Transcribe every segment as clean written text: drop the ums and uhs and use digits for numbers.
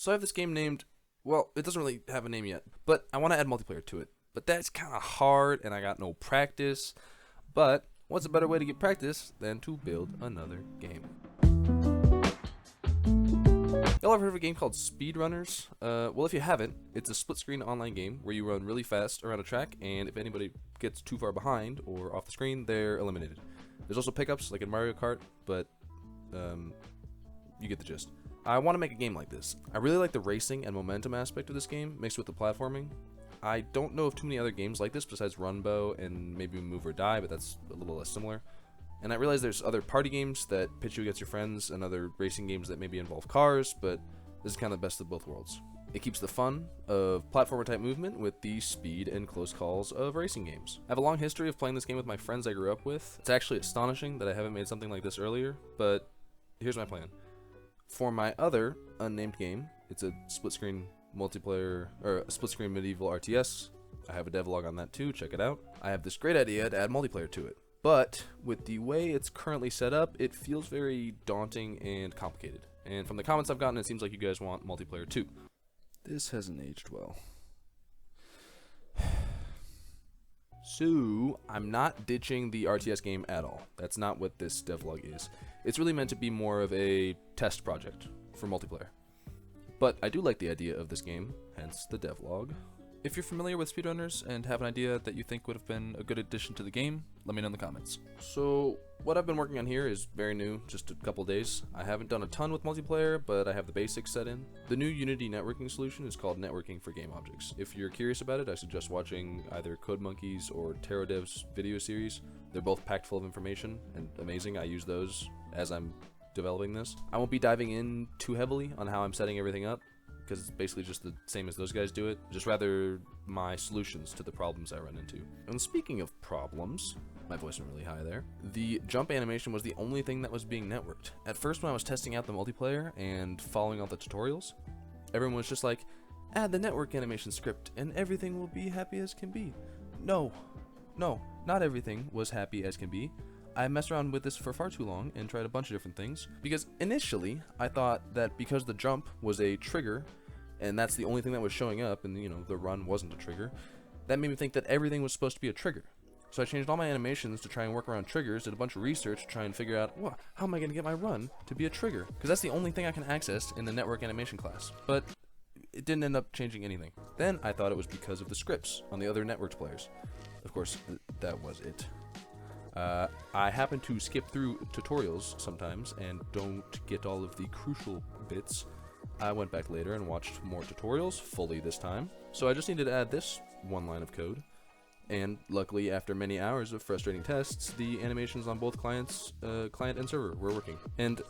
So I have this game named, well, it doesn't really have a name yet, but I want to add multiplayer to it. But that's kind of hard, and I got no practice. But what's a better way to get practice than to build another game? Y'all ever heard of a game called SpeedRunners? Well, if you haven't, it's a split-screen online game where you run really fast around a track, and if anybody gets too far behind or off the screen, they're eliminated. There's also pickups, like in Mario Kart, but you get the gist. I want to make a game like this. I really like the racing and momentum aspect of this game, mixed with the platforming. I don't know of too many other games like this besides Runbow and maybe Move or Die, but that's a little less similar. And I realize there's other party games that pitch you against your friends and other racing games that maybe involve cars, but this is kind of the best of both worlds. It keeps the fun of platformer type movement with the speed and close calls of racing games. I have a long history of playing this game with my friends I grew up with. It's actually astonishing that I haven't made something like this earlier, but here's my plan. For my other unnamed game, it's a split-screen multiplayer, or a split-screen medieval RTS. I have a devlog on that too, check it out. I have this great idea to add multiplayer to it. But with the way it's currently set up, it feels very daunting and complicated. And from the comments I've gotten, it seems like you guys want multiplayer too. This hasn't aged well. So, I'm not ditching the RTS game at all. That's not what this devlog is. It's really meant to be more of a test project for multiplayer. But I do like the idea of this game, hence the devlog. If you're familiar with SpeedRunners and have an idea that you think would have been a good addition to the game, let me know in the comments. So, what I've been working on here is very new, just a couple days. I haven't done a ton with multiplayer, but I have the basics set in. The new Unity networking solution is called Networking for Game Objects. If you're curious about it, I suggest watching either CodeMonkeys or TerraDev's video series. They're both packed full of information and amazing. I use those as I'm developing this. I won't be diving in too heavily on how I'm setting everything up, because it's basically just the same as those guys do it, just rather my solutions to the problems I run into. And speaking of problems, my voice went really high there, the jump animation was the only thing that was being networked. At first when I was testing out the multiplayer and following all the tutorials, everyone was just like, add the network animation script and everything will be happy as can be. No, not everything was happy as can be. I messed around with this for far too long and tried a bunch of different things, because initially I thought that because the jump was a trigger and that's the only thing that was showing up, and the run wasn't a trigger, that made me think that everything was supposed to be a trigger. So I changed all my animations to try and work around triggers, did a bunch of research to try and figure out, well, how am I going to get my run to be a trigger? Because that's the only thing I can access in the network animation class. But it didn't end up changing anything. Then I thought it was because of the scripts on the other networked players. Of course, that was it. I happen to skip through tutorials sometimes and don't get all of the crucial bits. I went back later and watched more tutorials, fully this time. So I just needed to add this one line of code. And luckily, after many hours of frustrating tests, the animations on both clients, client and server, were working. And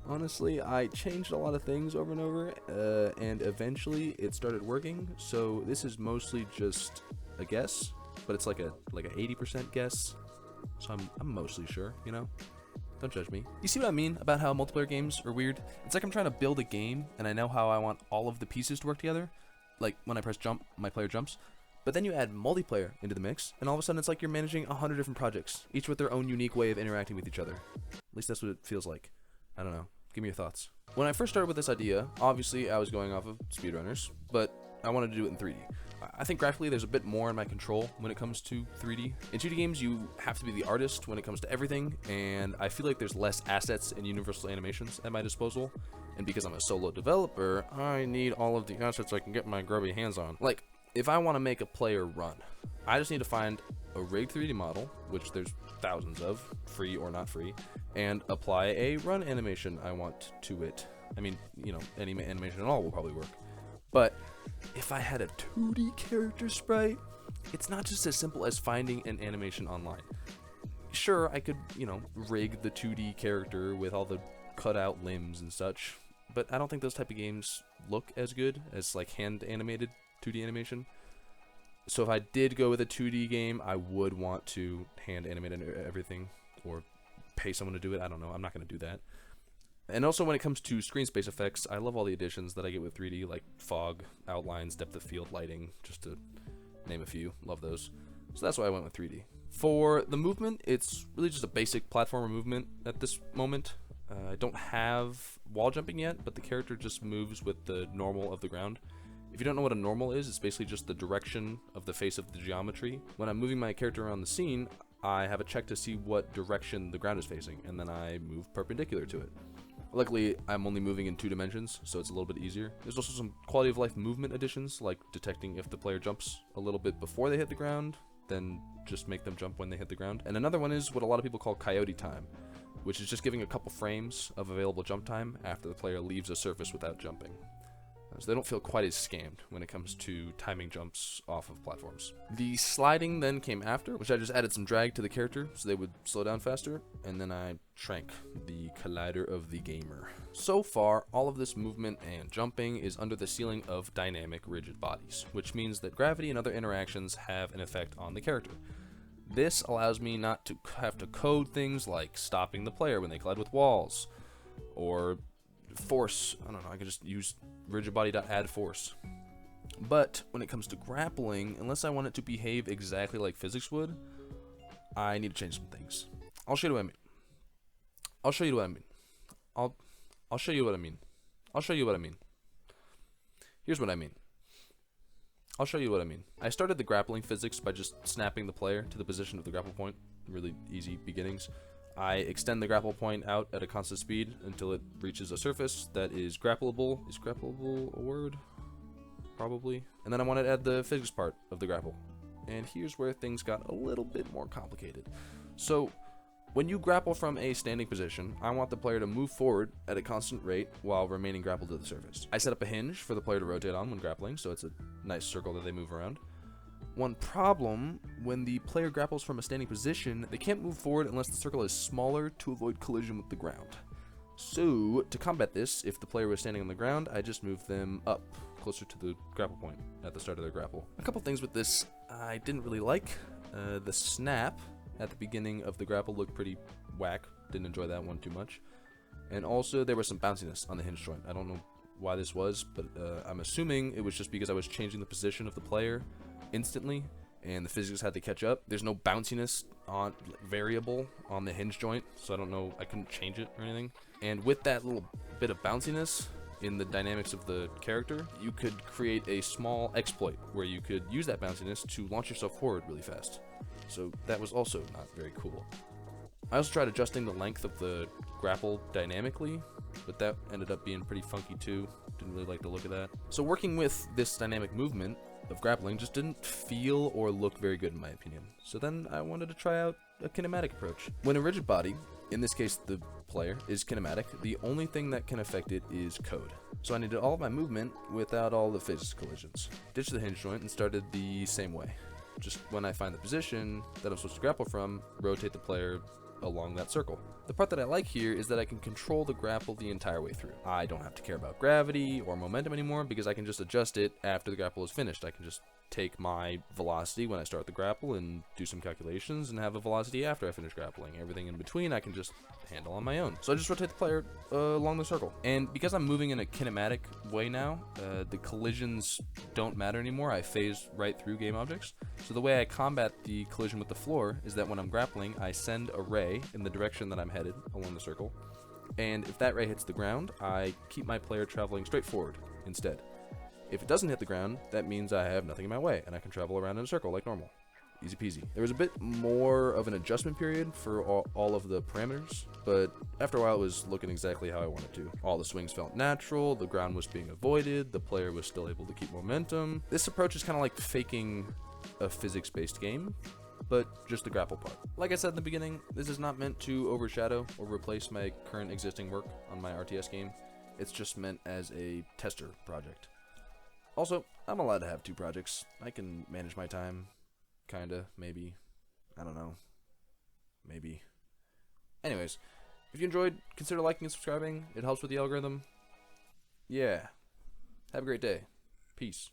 honestly, I changed a lot of things over and over, and eventually it started working. So this is mostly just a guess, but it's like a 80% guess. So I'm mostly sure, Don't judge me. You see what I mean about how multiplayer games are weird? It's like I'm trying to build a game, and I know how I want all of the pieces to work together. Like, when I press jump, my player jumps. But then you add multiplayer into the mix, and all of a sudden it's like you're managing 100 different projects, each with their own unique way of interacting with each other. At least that's what it feels like. I don't know. Give me your thoughts. When I first started with this idea, obviously I was going off of SpeedRunners, but I wanted to do it in 3D. I think graphically there's a bit more in my control when it comes to 3D. In 2D games, you have to be the artist when it comes to everything, and I feel like there's less assets and universal animations at my disposal. And because I'm a solo developer, I need all of the assets I can get my grubby hands on. Like, if I want to make a player run, I just need to find a rigged 3D model, which there's thousands of, free or not free, and apply a run animation I want to it. I mean, any animation at all will probably work. But if I had a 2D character sprite, it's not just as simple as finding an animation online. Sure, I could, rig the 2D character with all the cut out limbs and such, but I don't think those type of games look as good as like hand animated 2D animation. So if I did go with a 2D game, I would want to hand animate everything or pay someone to do it. I don't know. I'm not going to do that. And also when it comes to screen space effects, I love all the additions that I get with 3D, like fog, outlines, depth of field, lighting, just to name a few. Love those. So that's why I went with 3D. For the movement, it's really just a basic platformer movement at this moment. I don't have wall jumping yet, but the character just moves with the normal of the ground. If you don't know what a normal is, it's basically just the direction of the face of the geometry. When I'm moving my character around the scene, I have a check to see what direction the ground is facing, and then I move perpendicular to it. Luckily, I'm only moving in 2 dimensions, so it's a little bit easier. There's also some quality of life movement additions, like detecting if the player jumps a little bit before they hit the ground, then just make them jump when they hit the ground. And another one is what a lot of people call coyote time, which is just giving a couple frames of available jump time after the player leaves a surface without jumping. So they don't feel quite as scammed when it comes to timing jumps off of platforms. The sliding then came after, which I just added some drag to the character so they would slow down faster, and then I shrank the collider of the gamer. So far, all of this movement and jumping is under the ceiling of dynamic rigid bodies, which means that gravity and other interactions have an effect on the character. This allows me not to have to code things like stopping the player when they collide with walls, or force. I don't know, I can just use rigidbody.add force. But when it comes to grappling, unless I want it to behave exactly like physics would, I need to change some things. I'll show you what I mean. I'll show you what I mean. I'll show you what I mean. I'll show you what I mean. Here's what I mean. I'll show you what I mean. I started the grappling physics by just snapping the player to the position of the grapple point. Really easy beginnings. I extend the grapple point out at a constant speed until it reaches a surface that is grappleable. Is grappleable a word? Probably. And then I want to add the physics part of the grapple. And here's where things got a little bit more complicated. So, when you grapple from a standing position, I want the player to move forward at a constant rate while remaining grappled to the surface. I set up a hinge for the player to rotate on when grappling, so it's a nice circle that they move around. One problem, when the player grapples from a standing position, they can't move forward unless the circle is smaller to avoid collision with the ground. So, to combat this, if the player was standing on the ground, I just move them up, closer to the grapple point at the start of their grapple. A couple things with this I didn't really like. The snap at the beginning of the grapple looked pretty whack. Didn't enjoy that one too much. And also, there was some bounciness on the hinge joint. I don't know why this was, but I'm assuming it was just because I was changing the position of the player instantly, and the physics had to catch up. There's no bounciness on variable on the hinge joint, so I don't know, I couldn't change it or anything. And with that little bit of bounciness in the dynamics of the character, you could create a small exploit where you could use that bounciness to launch yourself forward really fast. So that was also not very cool. I also tried adjusting the length of the grapple dynamically, but that ended up being pretty funky too. Didn't really like the look of that. So working with this dynamic movement of grappling just didn't feel or look very good in my opinion. So then I wanted to try out a kinematic approach. When a rigid body, in this case the player, is kinematic, the only thing that can affect it is code. So I needed all of my movement without all the physics collisions. Ditched the hinge joint and started the same way. Just when I find the position that I'm supposed to grapple from, rotate the player along that circle. The part that I like here is that I can control the grapple the entire way through. I don't have to care about gravity or momentum anymore because I can just adjust it after the grapple is finished. I can just take my velocity when I start the grapple and do some calculations and have a velocity after I finish grappling. Everything in between I can just handle on my own. So I just rotate the player along the circle. And because I'm moving in a kinematic way now, the collisions don't matter anymore. I phase right through game objects. So the way I combat the collision with the floor is that when I'm grappling, I send a ray in the direction that I'm headed along the circle. And if that ray hits the ground, I keep my player traveling straight forward instead. If it doesn't hit the ground, that means I have nothing in my way, and I can travel around in a circle like normal. Easy peasy. There was a bit more of an adjustment period for all of the parameters, but after a while it was looking exactly how I wanted to. All the swings felt natural, the ground was being avoided, the player was still able to keep momentum. This approach is kind of like faking a physics-based game, but just the grapple part. Like I said in the beginning, this is not meant to overshadow or replace my current existing work on my RTS game. It's just meant as a tester project. Also, I'm allowed to have 2 projects. I can manage my time. Kinda, maybe. I don't know. Maybe. Anyways, if you enjoyed, consider liking and subscribing. It helps with the algorithm. Yeah. Have a great day. Peace.